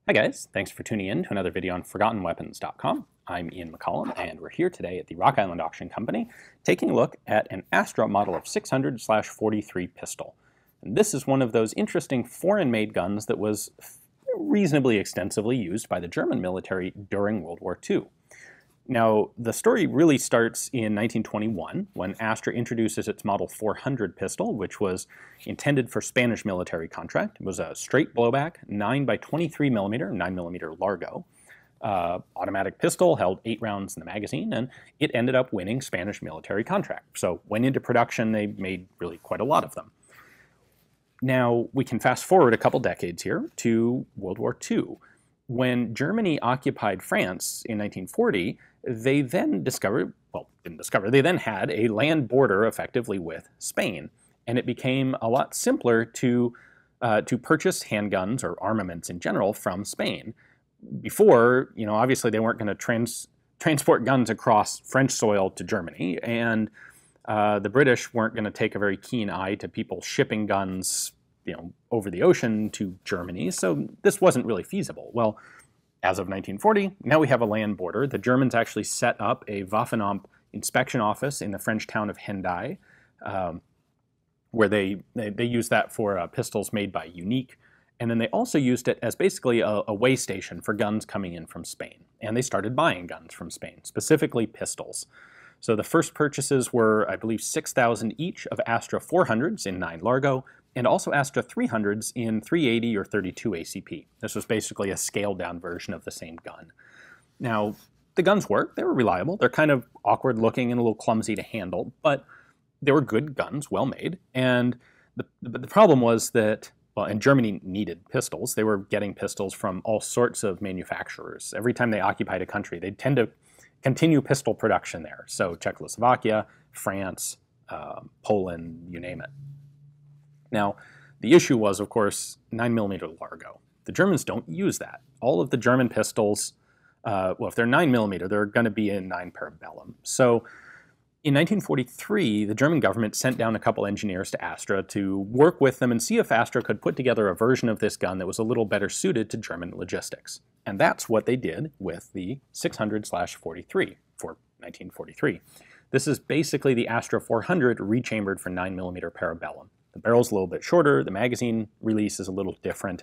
Hi guys, thanks for tuning in to another video on ForgottenWeapons.com. I'm Ian McCollum, and we're here today at the Rock Island Auction Company taking a look at an Astra model of 600/43 pistol. And this is one of those interesting foreign-made guns that was reasonably extensively used by the German military during World War II. Now, the story really starts in 1921 when Astra introduces its Model 400 pistol, which was intended for Spanish military contract. It was a straight blowback, 9x23mm, 9mm Largo. Automatic pistol, held 8 rounds in the magazine, and it ended up winning Spanish military contract. So went into production, they made really quite a lot of them. Now, we can fast forward a couple decades here to World War II. When Germany occupied France in 1940, they then they then had a land border effectively with Spain, and it became a lot simpler to purchase handguns or armaments in general from Spain. Before, obviously they weren't going to transport guns across French soil to Germany, and the British weren't going to take a very keen eye to people shipping guns, over the ocean to Germany, so this wasn't really feasible. Well, as of 1940, now we have a land border. The Germans actually set up a Waffenamt inspection office in the French town of Hendaye, where they used that for pistols made by Unique, and then they also used it as basically a way station for guns coming in from Spain. And they started buying guns from Spain, specifically pistols. So the first purchases were, I believe, 6,000 each of Astra 400s in 9 Largo, and also Astra 300s in 380 or 32 ACP. This was basically a scaled-down version of the same gun. Now, the guns worked. They were reliable. They're kind of awkward-looking and a little clumsy to handle, but they were good guns, well-made. And the problem was that, and Germany needed pistols. They were getting pistols from all sorts of manufacturers. Every time they occupied a country, they'd tend to continue pistol production there. So Czechoslovakia, France, Poland, you name it. Now, the issue was, of course, 9mm Largo. The Germans don't use that. All of the German pistols, if they're 9mm, they're going to be in 9 Parabellum. So in 1943, the German government sent down a couple engineers to Astra to work with them and see if Astra could put together a version of this gun that was a little better suited to German logistics. And that's what they did with the 600/43 for 1943. This is basically the Astra 400 rechambered for 9mm Parabellum. The barrel's a little bit shorter, the magazine release is a little different,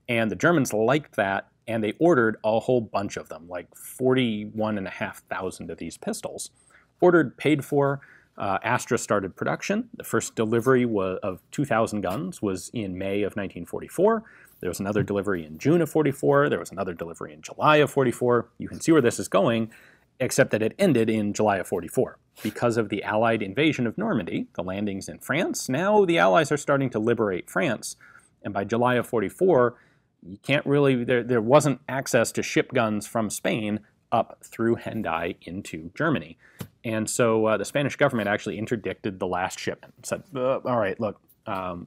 and the Germans liked that, and they ordered a whole bunch of them, like 41,500 of these pistols. Ordered, paid for. Astra started production. The first delivery of 2,000 guns was in May of 1944. There was another delivery in June of 44. There was another delivery in July of 44. You can see where this is going, except that it ended in July of 44. Because of the Allied invasion of Normandy, the landings in France, now the Allies are starting to liberate France. And by July of 44, you can't really, there wasn't access to ship guns from Spain up through Hendaye into Germany. And so the Spanish government actually interdicted the last shipment. Said, all right, look,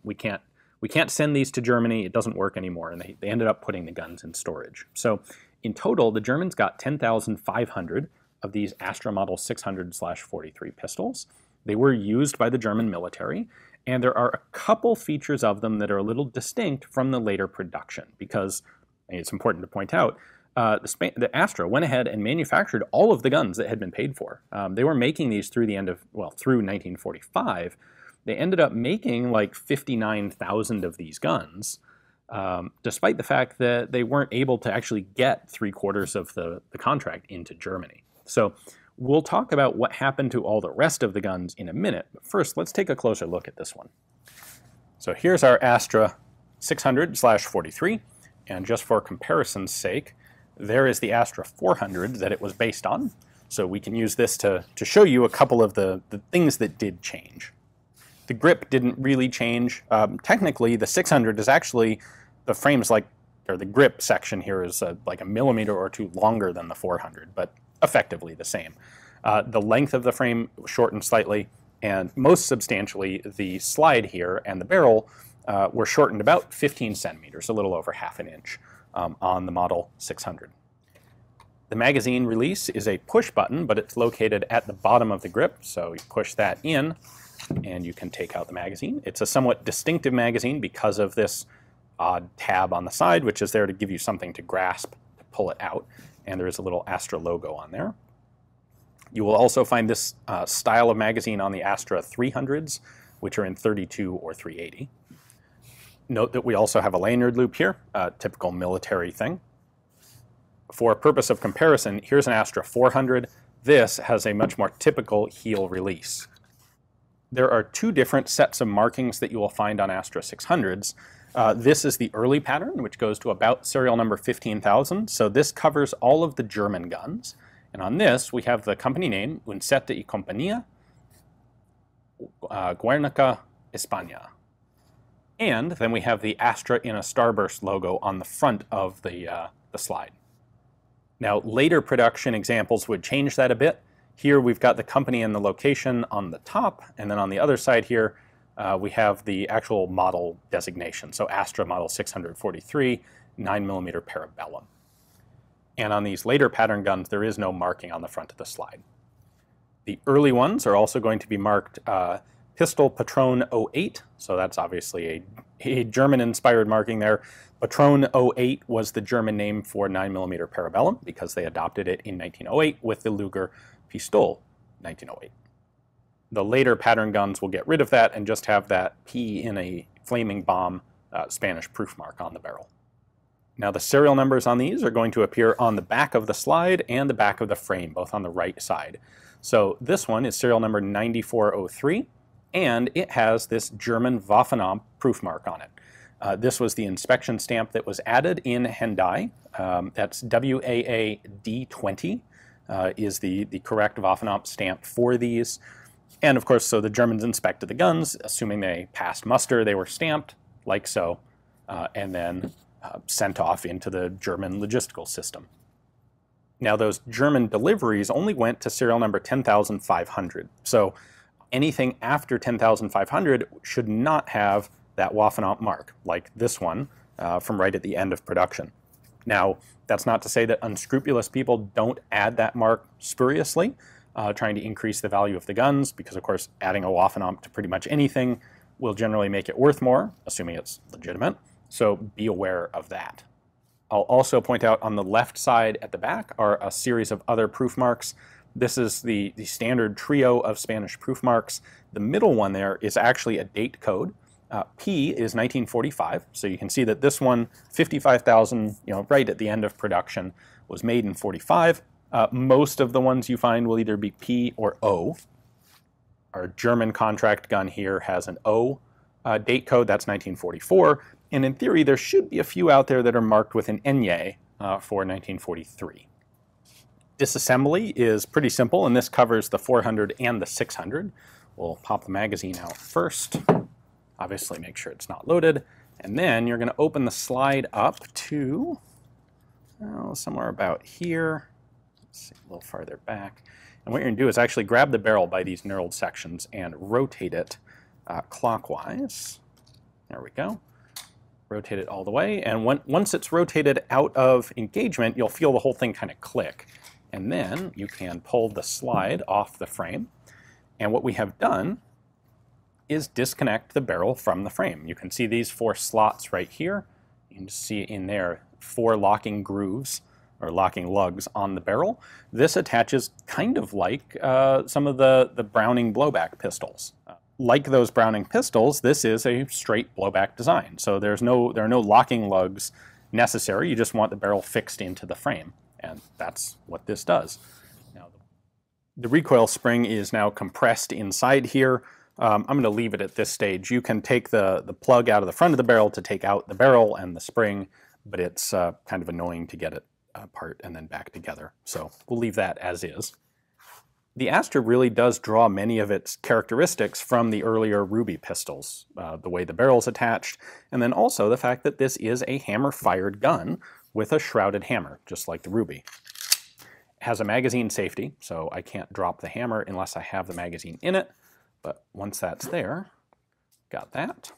we can't send these to Germany. It doesn't work anymore. And they ended up putting the guns in storage. So in total, the Germans got 10,500 of these Astra Model 600/43 pistols. They were used by the German military, and there are a couple features of them that are a little distinct from the later production, because it's important to point out, the Astra went ahead and manufactured all of the guns that had been paid for. They were making these through 1945. They ended up making like 59,000 of these guns, despite the fact that they weren't able to actually get 3/4 of the contract into Germany. So we'll talk about what happened to all the rest of the guns in a minute, but first let's take a closer look at this one. So here's our Astra 600/43, and just for comparison's sake, there is the Astra 400 that it was based on. So we can use this to show you a couple of the things that did change. The grip didn't really change. Technically, the 600 is actually, the frame's or the grip section here is like a millimeter or two longer than the 400, but effectively the same. The length of the frame shortened slightly, and most substantially, the slide here and the barrel were shortened about 15 centimeters, a little over ½ an inch, on the Model 600. The magazine release is a push button, but it's located at the bottom of the grip, so you push that in, and you can take out the magazine. It's a somewhat distinctive magazine because of this odd tab on the side, which is there to give you something to grasp to pull it out. And there is a little Astra logo on there. You will also find this style of magazine on the Astra 300s, which are in 32 or 380. Note that we also have a lanyard loop here, a typical military thing. For purpose of comparison, here's an Astra 400. This has a much more typical heel release. There are two different sets of markings that you will find on Astra 600s. This is the early pattern, which goes to about serial number 15,000. So this covers all of the German guns. And on this, we have the company name, Unceta y Compañía, Guernica, España. And then we have the Astra in a starburst logo on the front of the slide. Now, later production examples would change that a bit. Here we've got the company and the location on the top, and then on the other side here, we have the actual model designation. So Astra model 643, 9mm parabellum. And on these later pattern guns, there is no marking on the front of the slide. The early ones are also going to be marked Pistol Patron 08, so that's obviously a German-inspired marking there. Patron 08 was the German name for 9mm parabellum because they adopted it in 1908 with the Luger Pistol 1908. The later pattern guns will get rid of that and just have that P in a flaming bomb Spanish proof mark on the barrel. Now the serial numbers on these are going to appear on the back of the slide and the back of the frame, both on the right side. So this one is serial number 9403, and it has this German Waffenamt proof mark on it. This was the inspection stamp that was added in Hendaye. That's WAA D20 is the correct Waffenamt stamp for these. And of course, so the Germans inspected the guns, assuming they passed muster, they were stamped, like so, and then sent off into the German logistical system. Now those German deliveries only went to serial number 10,500. So anything after 10,500 should not have that Waffenamt mark, like this one from right at the end of production. Now, that's not to say that unscrupulous people don't add that mark spuriously, trying to increase the value of the guns, because of course adding a Waffenamt to pretty much anything will generally make it worth more, assuming it's legitimate, so be aware of that. I'll also point out on the left side at the back are a series of other proof marks. This is the standard trio of Spanish proof marks. The middle one there is actually a date code. P is 1945, so you can see that this one, 55,000, right at the end of production, was made in 45. Most of the ones you find will either be P or O. Our German contract gun here has an O date code, that's 1944, and in theory there should be a few out there that are marked with an Hendaye for 1943. Disassembly is pretty simple, and this covers the 400 and the 600. We'll pop the magazine out first. Obviously make sure it's not loaded, and then you're going to open the slide up to somewhere about here. Let's see, a little farther back. And what you're going to do is actually grab the barrel by these knurled sections and rotate it clockwise. There we go. Rotate it all the way, and once it's rotated out of engagement, you'll feel the whole thing kind of click. And then you can pull the slide off the frame. And what we have done is disconnect the barrel from the frame. You can see these 4 slots right here. You can see in there 4 locking grooves or locking lugs on the barrel. This attaches kind of like some of the Browning blowback pistols. Like those Browning pistols, this is a straight blowback design. So there are no locking lugs necessary. You just want the barrel fixed into the frame. And that's what this does. Now, the recoil spring is now compressed inside here. I'm going to leave it at this stage. You can take the plug out of the front of the barrel to take out the barrel and the spring, but it's kind of annoying to get it apart and then back together. So we'll leave that as is. The Astra really does draw many of its characteristics from the earlier Ruby pistols, the way the barrel's attached, and then also the fact that this is a hammer-fired gun with a shrouded hammer, just like the Ruby. It has a magazine safety, so I can't drop the hammer unless I have the magazine in it, but once that's there, got that.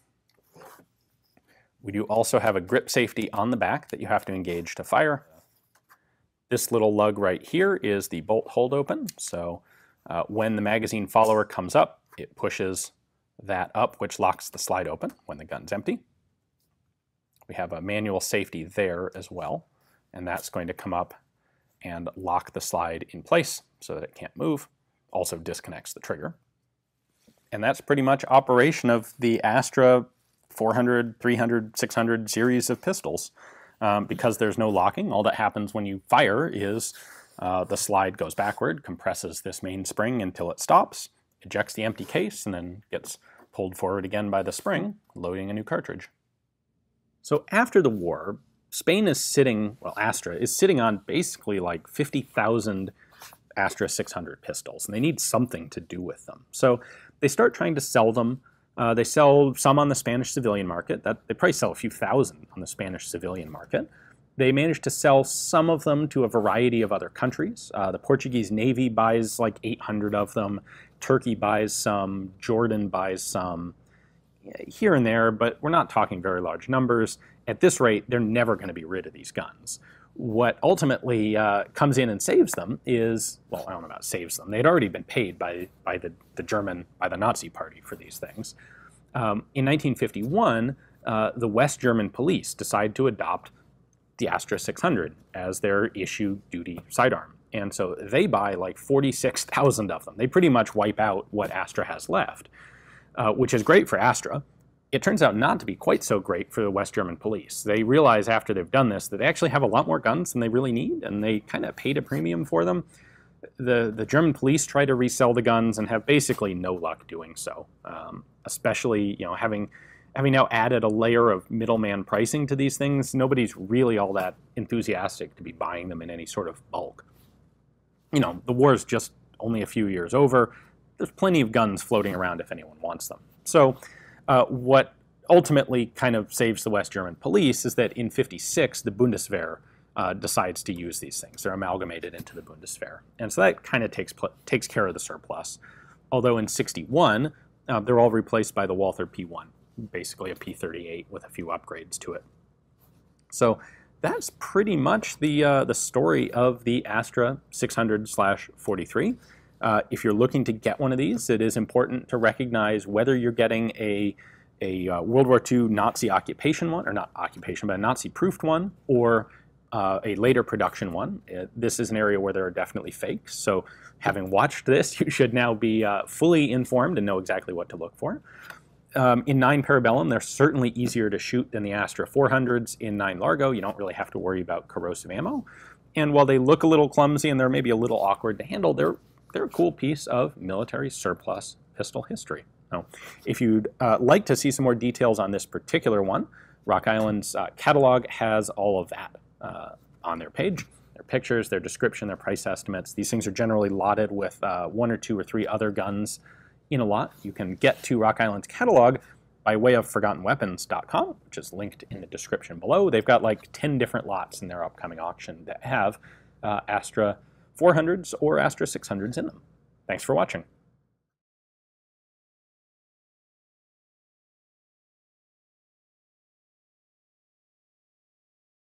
We do also have a grip safety on the back that you have to engage to fire. This little lug right here is the bolt hold open, so when the magazine follower comes up, it pushes that up, which locks the slide open when the gun's empty. We have a manual safety there as well, and that's going to come up and lock the slide in place so that it can't move. Also disconnects the trigger. And that's pretty much operation of the Astra 400, 300, 600 series of pistols. Because there's no locking, all that happens when you fire is the slide goes backward, compresses this main spring until it stops, ejects the empty case, and then gets pulled forward again by the spring, loading a new cartridge. So after the war, Spain is sitting, well, Astra is sitting on basically like 50,000 Astra 600 pistols, and they need something to do with them. So they start trying to sell them. They sell some on the Spanish civilian market. They probably sell a few thousand on the Spanish civilian market. They managed to sell some of them to a variety of other countries. The Portuguese Navy buys like 800 of them. Turkey buys some. Jordan buys some. Here and there, but we're not talking very large numbers. At this rate, they're never going to be rid of these guns. What ultimately comes in and saves them is, well, I don't know about saves them. They'd already been paid by the Nazi Party for these things. In 1951, the West German police decide to adopt the Astra 600 as their issue duty sidearm. And so they buy like 46,000 of them. They pretty much wipe out what Astra has left, which is great for Astra. It turns out not to be quite so great for the West German police. They realize after they've done this that they actually have a lot more guns than they really need, and they kind of paid a premium for them. The German police try to resell the guns and have basically no luck doing so, especially having now added a layer of middleman pricing to these things. Nobody's really all that enthusiastic to be buying them in any sort of bulk. The war's just only a few years over. There's plenty of guns floating around if anyone wants them. So what ultimately kind of saves the West German police is that in -- the Bundeswehr decides to use these things. They're amalgamated into the Bundeswehr. And so that kind of takes care of the surplus. Although in '61, they're all replaced by the Walther P1, basically a P38 with a few upgrades to it. So that's pretty much the story of the Astra 600/43. If you're looking to get one of these, it is important to recognize whether you're getting a World War II Nazi occupation one, or not occupation, but a Nazi-proofed one, or a later production one. This is an area where there are definitely fakes, so having watched this, you should now be fully informed and know exactly what to look for. In 9 Parabellum, they're certainly easier to shoot than the Astra 400s. In 9 Largo, you don't really have to worry about corrosive ammo. And while they look a little clumsy and they're maybe a little awkward to handle, they're a cool piece of military surplus pistol history. Now, if you'd like to see some more details on this particular one, Rock Island's catalog has all of that on their page. Their pictures, their description, their price estimates. These things are generally lotted with 1 or 2 or 3 other guns in a lot. You can get to Rock Island's catalog by way of ForgottenWeapons.com, which is linked in the description below. They've got like 10 different lots in their upcoming auction that have Astra 400s or Astra 600s in them. Thanks for watching.